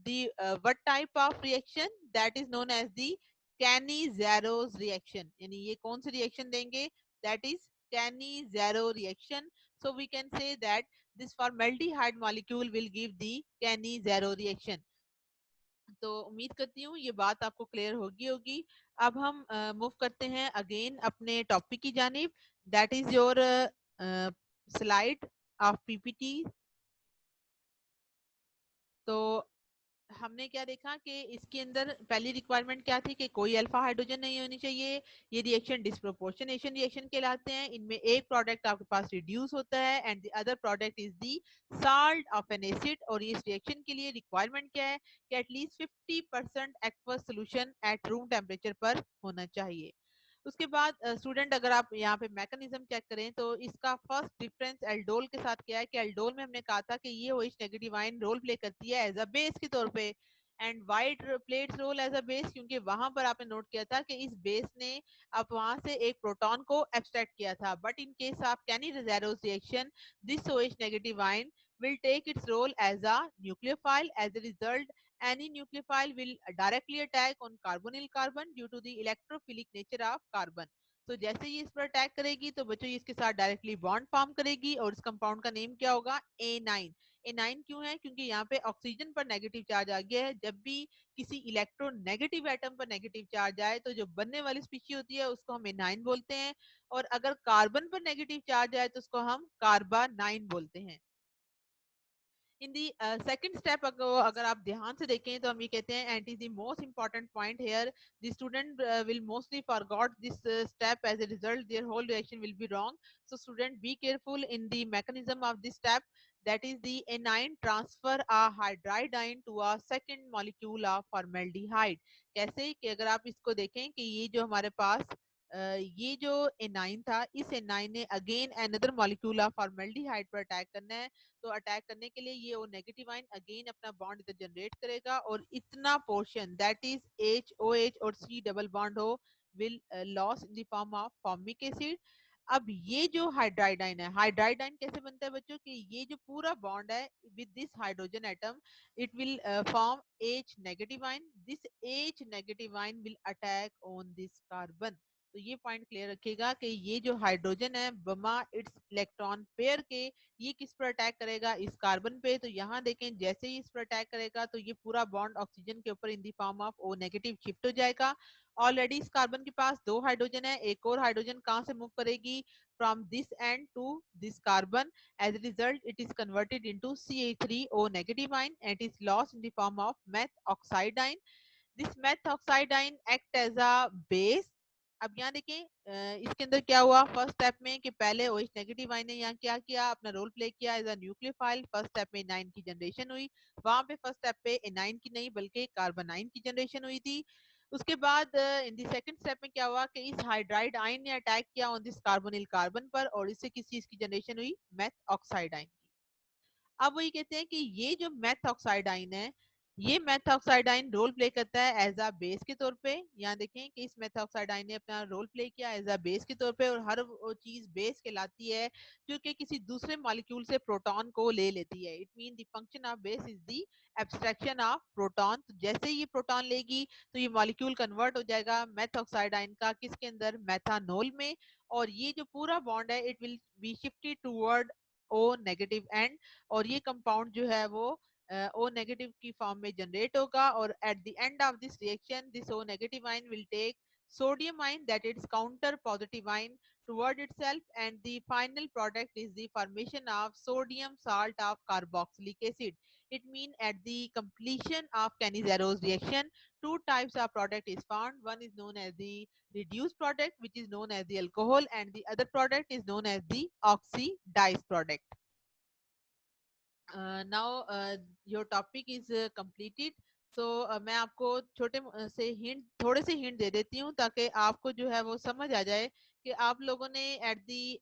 the what type of reaction that is known as the Cannizaro's reaction, यानी ये कौन सी रिएक्शन देंगे, that is Cannizzaro reaction. So we can say that this formaldehyde molecule will give the Cannizzaro reaction. तो उम्मीद करती हूँ ये बात आपको क्लियर होगी होगी। अब हम मूव करते हैं अगेन अपने टॉपिक की जानिब, that is your slide of PPT. तो हमने क्या देखा कि इसके अंदर पहली रिक्वायरमेंट क्या थी कि कोई अल्फा हाइड्रोजन नहीं होनी चाहिए। ये रिएक्शन डिस्प्रोपोर्शनेशन रिएक्शन कहलाते हैं। इनमें एक प्रोडक्ट आपके पास रिड्यूस होता है and the other product is the salt of N acid. और इस रिएक्शन के लिए रिक्वायरमेंट क्या है कि at least 50% aqueous solution at room temperature पर होना चाहिए। उसके बाद स्टूडेंट अगर आप यहाँ पे मैकेनिज्म चेक करें तो इसका फर्स्ट डिफरेंस एल्डोल के साथ क्या है कि एल्डोल में हमने कहा था कि ये OH negative ion role play करती है एज अ बेस के तौर पे, and white plates role as a base, क्योंकि वहां पर आपने नोट किया था कि इस बेस ने अब वहां से एक प्रोटॉन को एब्स्ट्रैक्ट किया था। But in case of Cannizzaro reaction, this OH negative ion will take its role as a nucleophile. As a result, any nucleophile will directly attack on carbonyl carbon due to the electrophilic nature of carbon. तो जैसे ही इस पर attack करेगी तो बच्चों ये इसके साथ डायरेक्टली बॉन्ड फॉर्म करेगी और इस कंपाउंड का नेम क्या होगा, A9। A9 क्यों है, क्योंकि यहाँ पे ऑक्सीजन पर नेगेटिव चार्ज आ गया है। जब भी किसी इलेक्ट्रोनेगेटिव एटम पर नेगेटिव चार्ज आए तो जो बनने वाली स्पीशी होती है उसको हम A9 बोलते हैं, और अगर कार्बन पर नेगेटिव चार्ज आए तो उसको हम कार्बा9 बोलते हैं। इन दी सेकंड स्टेप अगर आप ध्यान से देखें तो हम ये कहते हैं and is the most important point here, the student will mostly forgot this step, as a result their whole reaction will be wrong. So student be careful in the mechanism of this step, that is the anion transfer a hydride ion to a second molecule of formaldehyde। कैसे कि अगर आप इसको देखें कि ये जो हमारे पास ये जो एनाइन था, इस एनाइन ने again another molecule of formaldehyde पर अटैक करना है। तो अटैक करने के लिए ये ओ नेगेटिव आयन अगेन अपना बॉन्ड इधर जनरेट करेगा और इतना पोर्शन दैट इज HOH और C डबल बॉन्ड हो will loss in the form of formic acid. अब ये जो हाइड्राइड आयन है, हाइड्राइड आयन कैसे बनता है बच्चों कि ये जो पूरा बॉन्ड है with this hydrogen atom it will form H negative ion. This H negative ion will attack on this carbon. तो ये पॉइंट क्लियर रखिएगा कि ये जो हाइड्रोजन है बमा इट्स इलेक्ट्रॉन पेयर के ये किस पर अटैक करेगा, इस कार्बन पे। तो यहाँ देखें जैसे ही इस पर अटैक करेगा तो ये पूरा बॉन्ड ऑक्सीजन के ऊपर in the form of O negative shift हो जाएगा। ऑलरेडी इस कार्बन के पास दो हाइड्रोजन है, एक और हाइड्रोजन कहाँ से मूव करेगी, from this end to this carbon. As a result it is converted into CH3O negative ion and it is lost in the form of meth oxide ion. This meth oxide ion act as a base। अब यहाँ देखें इसके अंदर क्या हुआ first step में कि पहले OH नेगेटिव आयन ने यहाँ क्या किया, अपना रोल प्ले किया as a nucleophile. First step में एनाइन की जनरेशन हुई, वहां पे फर्स्ट स्टेप पे एनाइन की नहीं बल्कि कार्बोनाइन की जनरेशन हुई थी। उसके बाद इन द सेकंड स्टेप में क्या हुआ कि इस हाइड्राइड आयन ने अटैक किया ऑन दिस कार्बोनिल कार्बन पर और इससे किस चीज की जनरेशन हुई, मेथ ऑक्साइड आयन। अब वही कहते हैं कि ये जो मेथऑक्साइडाइन है, ये मेथऑक्साइडाइन रोल प्ले करता है एज अ बेस के तौर पे। यहाँ देखें कि इस मेथऑक्साइडाइन ने अपना रोल प्ले किया एज अ बेस के तौर पे, और हर वो चीज बेस कहलाती है जो कि किसी दूसरे मॉलिक्यूल से प्रोटॉन को ले लेती है। It mean the function of base is the abstraction of proton. तो जैसे ही ये प्रोटॉन लेगी तो ये मॉलिक्यूल कन्वर्ट हो जाएगा मेथऑक्साइडाइन का किसके अंदर, मेथानोल में। और ये जो पूरा बॉन्ड है it will be shifted toward O negative end, और ये कंपाउंड जो है वो O नेगेटिव की फॉर्म में जनरेट होगा। और at the end of this reaction this O negative ion will take sodium ion that is counter positive ion toward itself, and the final product is the formation of sodium salt of carboxylic acid. It means at the completion of Cannizaro's reaction two types of product is found. One is known as the reduced product which is known as the alcohol, and the other product is known as the oxidized product. Now your topic is completed. So मैं आपको छोटे से hint, थोड़े से hint दे देती हूँ ताकि आपको जो है वो समझ आ जाए कि आप लोगों ने at the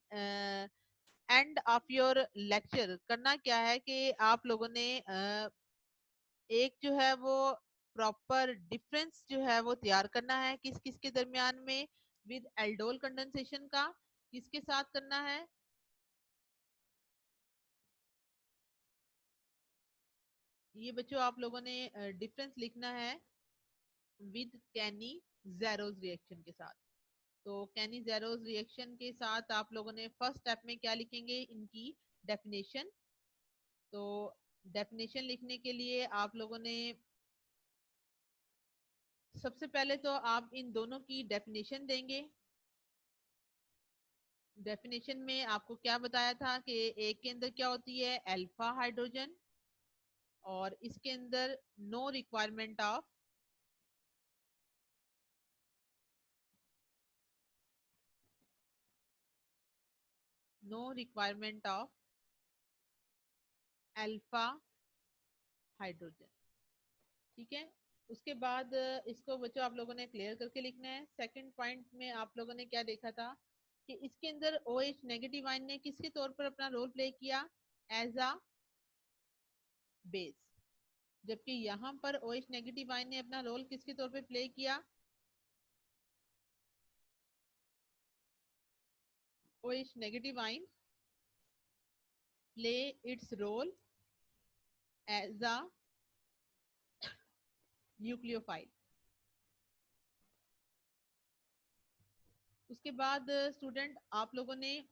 end of your lecture करना क्या है कि आप लोगों ने एक जो है वो प्रॉपर डिफरेंस जो है वो तैयार करना है किस किस के दरमियान में, विद एल्डोल कंडेंसेशन का किसके साथ करना है, ये बच्चों आप लोगों ने डिफरेंस लिखना है विद कैनी जेरोज रिएक्शन के साथ। तो कैनी जेरोज रिएक्शन के साथ आप लोगों ने फर्स्ट स्टेप में क्या लिखेंगे, इनकी डेफिनेशन। तो डेफिनेशन लिखने के लिए आप लोगों ने सबसे पहले तो आप इन दोनों की डेफिनेशन देंगे। डेफिनेशन में आपको क्या बताया था कि एक के अंदर क्या होती है, अल्फा हाइड्रोजन, और इसके अंदर no requirement of no requirement of alpha hydrogen. ठीक है। उसके बाद इसको बच्चों आप लोगों ने क्लियर करके लिखना है। सेकंड पॉइंट में आप लोगों ने क्या देखा था कि इसके अंदर OH नेगेटिव आयन ने किसके तौर पर अपना रोल प्ले किया, एज अ बेस, जबकि यहाँ पर OH नेगेटिव आयन ने अपना रोल किसके तौर पर प्ले किया, OH negative ion play its role as a nucleophile. उसके बाद स्टूडेंट आप लोगों ने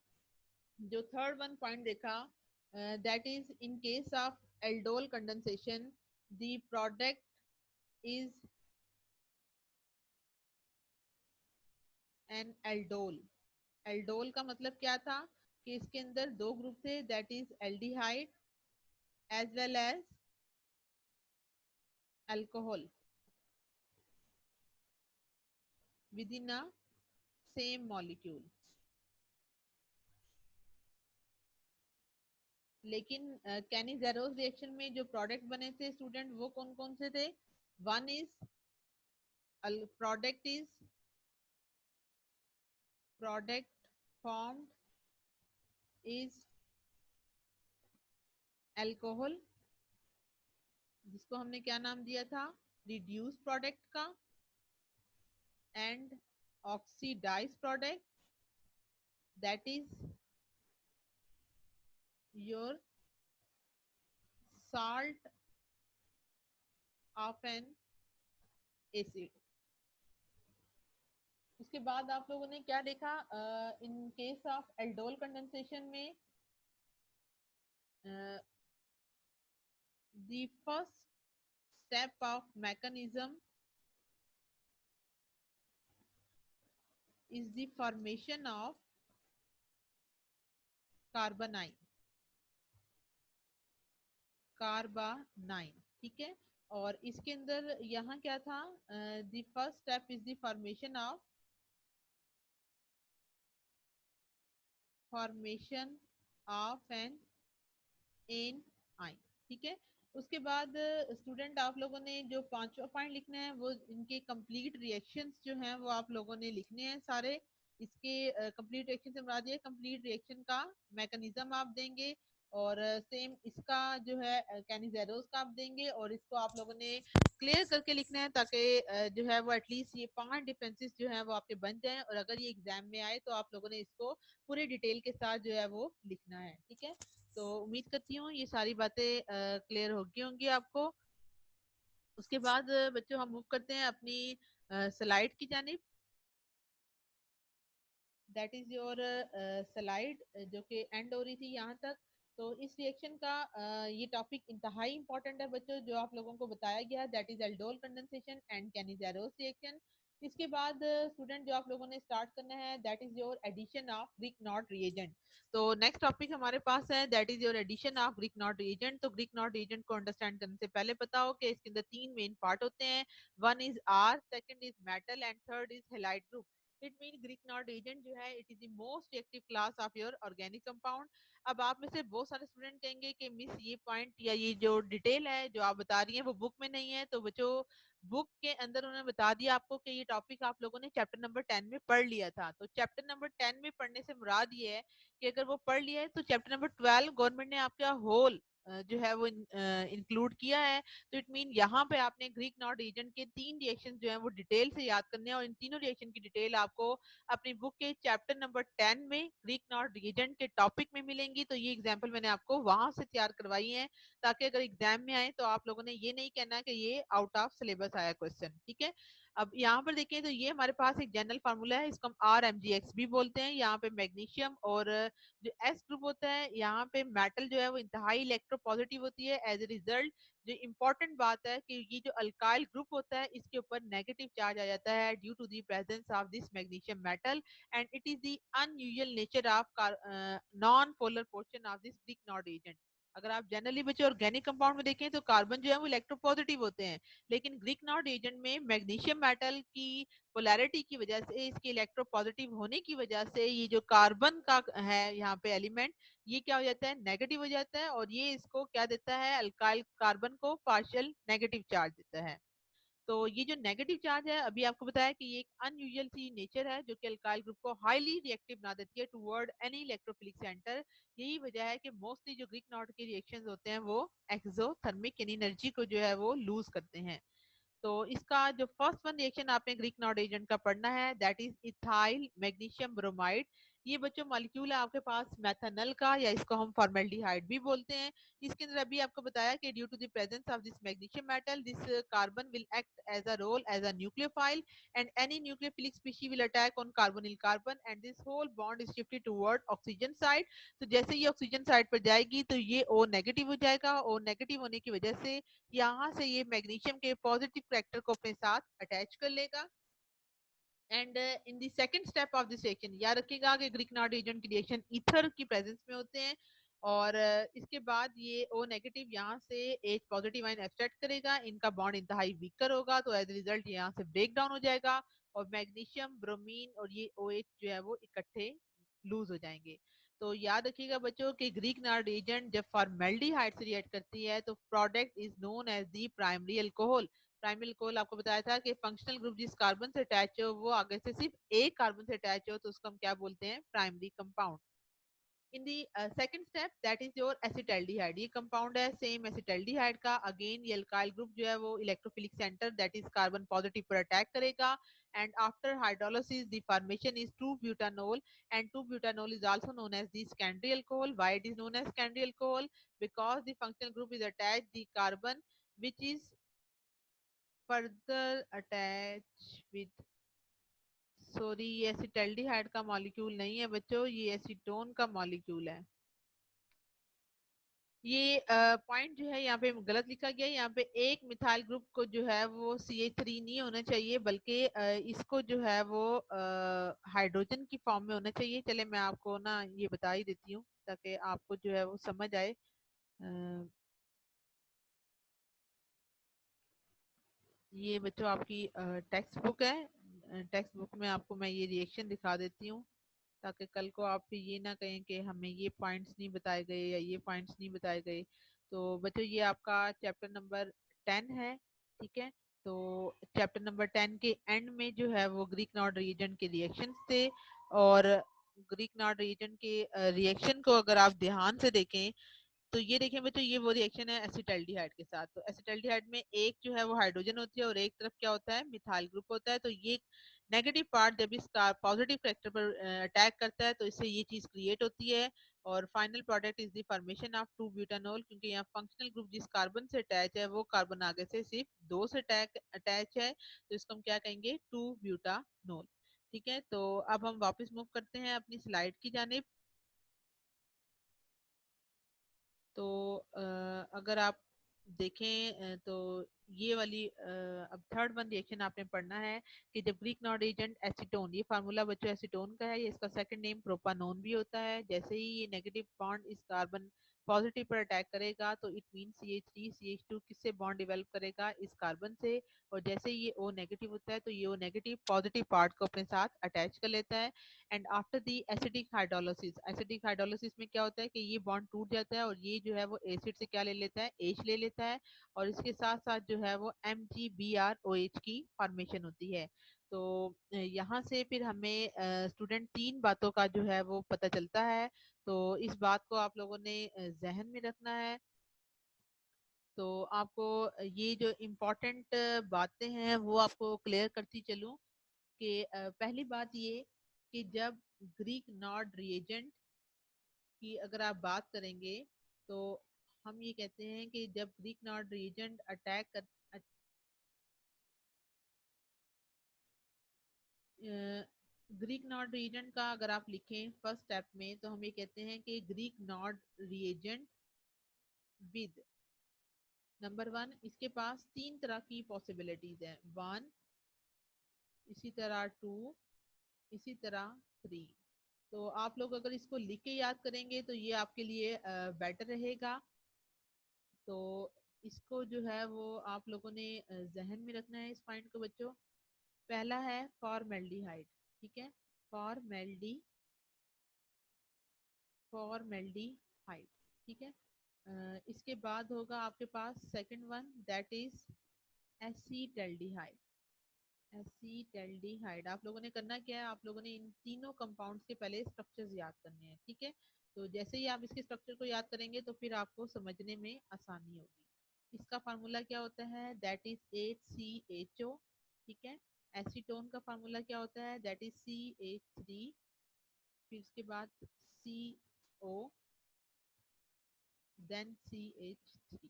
जो थर्ड वन पॉइंट देखा, that is in case of aldol condensation the product is an aldol. Aldol का मतलब क्या था कि इसके अंदर दो ग्रुप थे, that is aldehyde as well as alcohol within a same molecule. लेकिन कैनिजेरोस रिएक्शन में जो प्रोडक्ट बने थे स्टूडेंट वो कौन कौन से थे, one is product formed is alcohol, जिसको हमने क्या नाम दिया था, रिड्यूस प्रोडक्ट का, and oxidise product that is your salt of an acid। उसके बाद आप लोगों ने क्या देखा, in case of aldol condensation में the first step of mechanism is the formation of carbanion carbanion. ठीक है। और इसके अंदर यहाँ क्या था, the first step is the formation of an an ion. ठीक है। उसके बाद स्टूडेंट आप लोगों ने जो पांचवा पॉइंट लिखना है वो इनके कंप्लीट रिएक्शंस जो हैं वो आप लोगों ने लिखने हैं सारे। इसके कंप्लीट रिएक्शन से मुराद ये कंप्लीट रिएक्शन का मैकेनिज्म आप देंगे, और सेम इसका जो है कैनिजेरोस का आप देंगे, और इसको आप लोगों ने क्लियर करके लिखना है ताकि जो है वो एटलीस्ट ये 5 डिफरेंसेस जो है वो आपके बन जाएं, और अगर ये एग्जाम में आए तो आप लोगों ने इसको पूरे डिटेल के साथ जो है वो लिखना है। ठीक है। तो उम्मीद करती हूँ ये सारी बातें क्लियर होगी होंगी आपको। उसके बाद बच्चों हम मूव करते हैं अपनी स्लाइड की जानिब। दैट इज योर स्लाइड जो कि एंड हो रही थी यहाँ तक। तो इस रिएक्शन का ये टॉपिक इंतहाई इंपॉर्टेंट है बच्चों, जो आप लोगों को बताया गया, that is aldol condensation and Cannizzaro reaction. इसके बाद स्टूडेंट जो आप लोगों ने स्टार्ट करना है that is your addition of Grignard reagent. तो नेक्स्ट टॉपिक हमारे पास है that is your addition of Grignard reagent. तो ग्रीक नॉट रिएजेंट को अंडरस्टैंड करने से पहले पता हो कि इसके अंदर तीन मेन पार्ट होते हैं, one is R, second is metal, and third is halide group. It mean Grignard agent जो है it is the most reactive class of your organic compound. अब आप में से बहुत सारे स्टूडेंट कहेंगे कि मिस ये पॉइंट या ये जो डिटेल है जो आप बता रही हैं वो बुक में नहीं है। तो बच्चों बुक के अंदर उन्होंने बता दिया आपको कि ये टॉपिक आप लोगों ने चैप्टर नंबर 10 में पढ़ लिया था। तो चैप्टर नंबर 10 में पढ़ने से मुराद ये है कि अगर वो पढ़ लिया है तो चैप्टर नंबर 12 गवर्नमेंट ने आपका होल जो है वो इंक्लूड किया है। तो इट मीन यहाँ पे आपने ग्रीक नॉट रीजन के 3 रिएक्शन जो है वो डिटेल से याद करने हैं और इन तीनों रिएक्शन की डिटेल आपको अपनी बुक के चैप्टर नंबर 10 में ग्रीक नॉट रीजन के टॉपिक में मिलेंगी। तो ये एग्जाम्पल मैंने आपको वहां से तैयार करवाई है ताकि अगर एग्जाम में आए तो आप लोगों ने ये नहीं कहना कि ये आउट ऑफ सिलेबस आया क्वेश्चन। ठीक है, अब यहाँ पर देखें तो ये हमारे पास एक जनरल फार्मूला है, इसको हम RMgx भी बोलते हैं। यहाँ पे मैग्नीशियम और जो एस ग्रुप होता है यहाँ पे मेटल जो है वो इंतहाई इलेक्ट्रोपॉजिटिव होती है। एज ए रिजल्ट जो इम्पोर्टेंट बात है कि ये जो अल्काइल ग्रुप होता है इसके ऊपर नेगेटिव चार्ज आ जाता है due to the presence of this magnesium metal and it is the unusual nature of non polar portion of this Grignard agent. अगर आप जनरली बच्चे ऑर्गेनिक कंपाउंड में देखें तो कार्बन जो है वो इलेक्ट्रोपॉजिटिव होते हैं, लेकिन ग्रीक नॉट एजेंट में मैग्नीशियम मेटल की पोलैरिटी की वजह से, इसके इलेक्ट्रोपॉजिटिव होने की वजह से ये जो कार्बन का है यहाँ पे एलिमेंट ये क्या हो जाता है, नेगेटिव हो जाता है और ये इसको क्या देता है, अल्काइल कार्बन को पार्शियल नेगेटिव चार्ज देता है। तो ये जो नेगेटिव चार्ज है अभी आपको बताया कि ये एक अनयूजुअल सी नेचर है जो कि अल्काइल ग्रुप को हाईली रिएक्टिव बना देती है टुवर्ड एनी इलेक्ट्रोफिलिक सेंटर। यही वजह है कि मोस्टली जो ग्रीक नॉट के रिएक्शंस होते हैं वो एक्सोथर्मिक यानी एनर्जी को जो है वो लूज करते हैं। तो इसका जो फर्स्ट वन रिएक्शन आपने ग्रीक नॉट एजेंट का पढ़ना है that is ethyl magnesium bromide. ये बच्चों मॉलिक्यूल है आपके पास मेथनल का या इसको हम फॉर्मेल्डिहाइड भी बोलते हैं। इसके अंदर अभी आपको बताया कि due to the presence of this magnesium metal this carbon will act as a role as a nucleophile and any nucleophilic species will attack on carbonyl carbon and this whole bond is shifted toward oxygen side. तो जैसे ये oxygen side पर जाएगी तो ये O negative हो जाएगा। O negative होने की वजह से यहाँ से ये मैग्नीशियम के पॉजिटिव करेक्टर को अपने साथ अटैच कर लेगा। And in the second step of this reaction याद रखिएगा कि ग्रीक नॉट एजेंट की रिएक्शन ईथर की प्रेजेंस में होते हैं और इसके बाद ये ओ नेगेटिव यहाँ से एच पॉजिटिव आयन एक्सट्रैक्ट करेगा, इनका बॉन्ड इंतहाई वीकर होगा तो एज रिजल्ट यहाँ से ब्रेक डाउन हो जाएगा और मैग्नीशियम ब्रोमीन और ये ओ एच जो है वो इकट्ठे लूज हो जाएंगे। तो याद रखिएगा बच्चों कि ग्रीक नॉट एजेंट जब फॉर्मेल्डिहाइड से रिएक्ट करती है तो product is known as the primary alcohol. Primary alcohol आपको बताया था कि फंक्शनल ग्रुप जिस कार्बन से अटैच हो वो आगे से सिर्फ एक कार्बन से अटैच हो तो उसको हम क्या बोलते हैं, primary compound. In the second step that is your acetaldehyde. ये कंपाउंड है सेम एसिटाल्डिहाइड का। अगेन ये अल्काइल ग्रुप जो है वो electrophilic centre that is carbon positive पर अटैक करेगा and after hydrolysis the formation is 2 butanol and 2 butanol is also known as the secondary alcohol. Why it is known as secondary alcohol? Because the functional group is attached the carbon which is further attached with, sorry ये acetaldehyde का molecule नहीं है बच्चों, ये acetone का molecule है। ये point जो है यहाँ पे गलत लिखा गया है। यहाँ पे एक मिथाइल ग्रुप को जो है वो CH3 नहीं होना चाहिए बल्कि इसको जो है वो हाइड्रोजन की फॉर्म में होना चाहिए। चले मैं आपको ना ये बता ही देती हूँ ताकि आपको जो है वो समझ आए। ये बच्चों आपकी टेक्स्ट बुक है, टेक्स्ट बुक में आपको मैं ये रिएक्शन दिखा देती हूँ ताकि कल को आप ये ना कहें कि हमें ये पॉइंट्स नहीं बताए गए या ये पॉइंट्स नहीं बताए गए। तो बच्चों ये आपका चैप्टर नंबर 10 है। ठीक है, तो चैप्टर नंबर 10 के एंड में जो है वो ग्रीक नॉट रीजन के रिएक्शन थे और ग्रीक नॉट रीजन के रिएक्शन को अगर आप ध्यान से देखें तो ये देखें बच्चों ये वो रिएक्शन है एसिटाल्डिहाइड के साथ। तो एसिटाल्डिहाइड में एक जो है वो हाइड्रोजन होती है और एक तरफ क्या होता है, मिथाइल ग्रुप होता है। तो ये नेगेटिव पार्ट जब इसका पॉजिटिव करेक्टर पर अटैक करता है तो इससे ये चीज क्रिएट होती है और final product is the formation of 2 butanol. क्योंकि यहाँ फंक्शनल ग्रुप जिस कार्बन से अटैच है वो कार्बन आगे से सिर्फ 2 से अटैच है तो इसको हम क्या कहेंगे, 2 ब्यूटानोल। ठीक है, तो अब हम वापस मूव करते हैं अपनी स्लाइड की जानिब। तो अगर आप देखें तो ये वाली अब थर्ड वन रिएक्शन आपने पढ़ना है कि जब ग्रीक नॉट एजेंट एसीटोन, ये फार्मूला बच्चों एसीटोन का है, ये इसका सेकंड नेम प्रोपानोन भी होता है। जैसे ही ये नेगेटिव बॉन्ड इस कार्बन पॉजिटिव पर अटैक करेगा तो इट मीन CH3 CH2 किससे बॉन्ड डेवलप करेगा, इस कार्बन से। और जैसे ये O नेगेटिव होता है तो ये O नेगेटिव पॉजिटिव पार्ट को अपने साथ अटैच कर लेता है। And after the acidic hydrolysis में क्या होता है कि ये बॉन्ड टूट जाता है और ये जो है वो एसिड से क्या ले लेता है, H ले लेता है। और इसके साथ साथ जो है वो MgBrOH की फॉर्मेशन होती है। तो यहाँ से फिर हमें स्टूडेंट तीन बातों का जो है वो पता चलता है। तो इस बात को आप लोगों ने जहन में रखना है। तो आपको ये जो इम्पोर्टेंट बातें हैं वो आपको क्लियर करती चलूं कि पहली बात ये कि जब ग्रीक नॉर्ड रिएजेंट की अगर आप बात करेंगे तो हम ये कहते हैं कि जब ग्रीक नॉर्ड रिएजेंट अटैक कर ग्रीक नॉर्ड रिएजेंट का अगर आप लिखें फर्स्ट स्टेप में तो हम ये कहते हैं कि Greek Nord reagent with number one, इसके पास तीन तरह की पॉसिबिलिटीज है, वन, इसी तरह टू, इसी तरह थ्री। तो आप लोग अगर इसको लिख के याद करेंगे तो ये आपके लिए बेटर रहेगा। तो इसको जो है वो आप लोगों ने जहन में रखना है इस पॉइंट को बच्चों। पहला है फॉर्मेल्डिहाइड, ठीक है, फॉर्मेल्डी फॉर्मेल्डिहाइड, ठीक है। इसके बाद होगा आपके पास second one, that is acetaldehyde. Acetaldehyde आप लोगों ने करना क्या है, आप लोगों ने इन तीनों कंपाउंड्स के पहले स्ट्रक्चर्स याद करने हैं, ठीक है। तो जैसे ही आप इसके स्ट्रक्चर को याद करेंगे तो फिर आपको समझने में आसानी होगी। इसका फार्मूला क्या होता है, दैट इज HCHO, ठीक है। एसीटोन का फार्मूला क्या होता है, दैट इज CH3, फिर इसके बाद CO, देन CH3।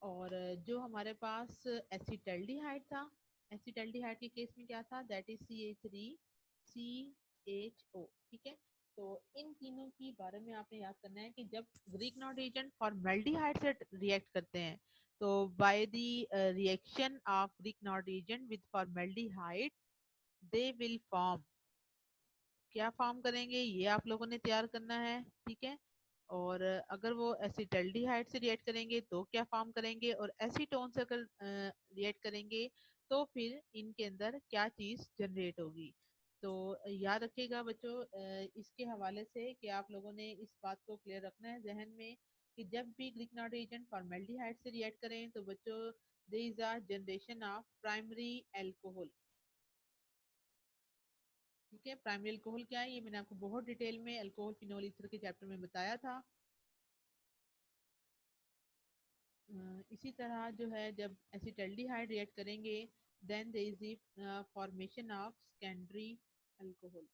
और जो हमारे पास एसिटल्डिहाइड था, एसिटल्डिहाइड के केस में क्या था, दैट इज CH3CHO, ठीक है। तो इन तीनों के बारे में आपने याद करना है कि जब ग्रीक नॉट एजेंट फॉर्मेल्डिहाइड से रिएक्ट करते हैं तो by the reaction of Grignard agent with formaldehyde they will form, क्या फॉर्म करेंगे ये आप लोगों ने तैयार करना है, ठीक है। और अगर वो एसिटल्डिहाइड से रिएक्ट करेंगे तो क्या फॉर्म करेंगे, और एसीटोन से अगर रिएक्ट करेंगे तो फिर इनके अंदर क्या चीज जनरेट होगी। तो याद रखिएगा बच्चों इसके हवाले से कि आप लोगों ने इस बात को क्लियर रखना है जहन में कि जब भी ग्लिकनॉल एजेंट फॉर्मेल्डिहाइड से रिएक्ट करें तो बच्चों there is a generation of primary alcohol, ठीक है। प्राइमरी अल्कोहल क्या है ये मैंने आपको बहुत डिटेल में अल्कोहल फिनोल ईथर के चैप्टर में बताया था। इसी तरह जो है जब एसिटल्डिहाइड रिएक्ट करेंगे then there is the formation of secondary alcohol.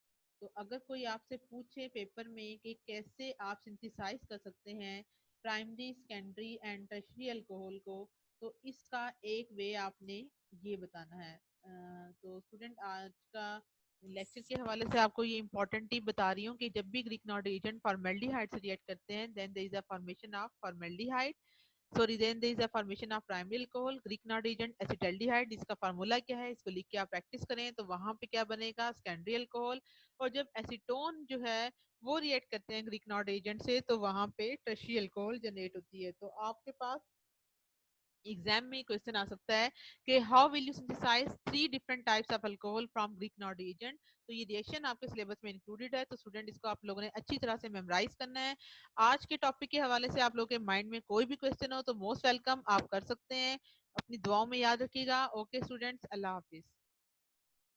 तो अगर कोई आपसे पूछे पेपर में कि कैसे आप सिंथेसाइज कर सकते हैं primary secondary and tertiary alcohol को, तो इसका एक वे आपने ये बताना है। तो स्टूडेंट आज का लेक्चर के हवाले से आपको ये इंपॉर्टेंट टिप बता रही हूँ कि जब भी ग्रीक नॉट एजेंट फॉर्मेल्डिहाइड से रिएक्ट करते हैं then there is a formation of formaldehyde, sorry then there is a formation of primary alcohol Grignard agent acetaldehyde. इसका फार्मूला क्या है, इसको लिख के आप प्रैक्टिस करें तो वहां पे क्या बनेगा, सेकेंडरी अल्कोहल। और जब एसीटोन जो है वो रिएक्ट करते हैं ग्रीक नॉट एजेंट से तो वहां पे टर्शियरी अल्कोहल जनरेट होती है। तो आपके पास एग्जाम में क्वेश्चन आ सकता है कि how will you synthesize three different types of alcohol from Grignard agent. तो ये रिएक्शन आपके सिलेबस में इंक्लूडेड है, तो स्टूडेंट इसको आप लोगों ने अच्छी तरह से मेमोराइज करना है। आज के टॉपिक के हवाले से आप लोगों के माइंड में कोई भी क्वेश्चन हो तो मोस्ट वेलकम, आप कर सकते हैं। अपनी दुआओं में याद रखिएगा। ओके स्टूडेंट्स, अल्लाह हाफिज।